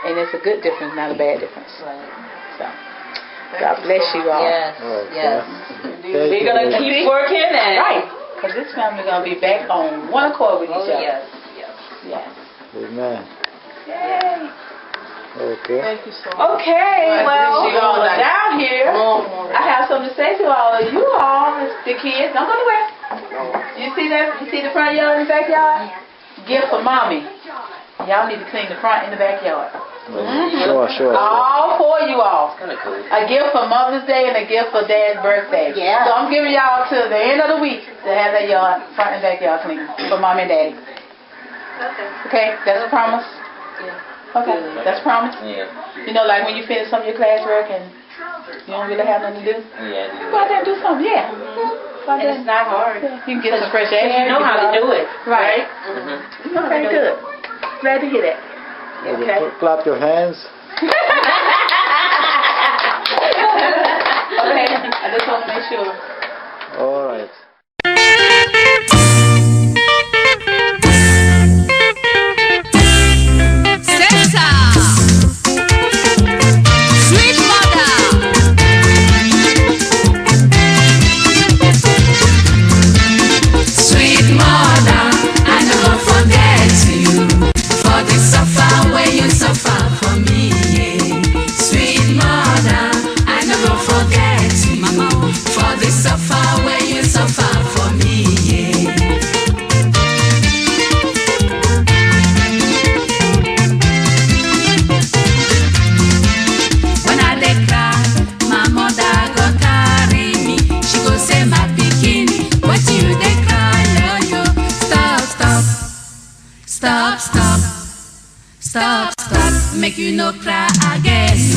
And it's a good difference, not a bad difference. Right. So, God bless you all. Yes, yes. We're going to keep working and... Right. Because this family going to be back on one accord with each other. Yes, yes. Yes. Amen. Yay. Okay. Thank you so much. Okay, well, you all are down here. I have something to say to all of you all, the kids. Don't go nowhere. You see that? You see the front yard and the backyard? Gift for mommy. Y'all need to clean the front and the backyard. Sure. All for you all. Kind of cool. A gift for Mother's Day and a gift for Dad's birthday. Yeah. So I'm giving y'all to the end of the week to have that yard, front and backyard clean for Mommy and Daddy. Okay, that's a promise? Yeah. Okay, that's a promise? Yeah. You know, like when you finish some of your classwork and you don't really have nothing to do? Yeah. Go out there and do something, yeah. Go out there. And it's not hard. Yeah. You can get some fresh air. You know how to do it. Right. Mm-hmm. Okay, good. Glad to hear that. Okay. Clap your hands. Okay, I just want to make sure. All right. Stop, make you no cry again.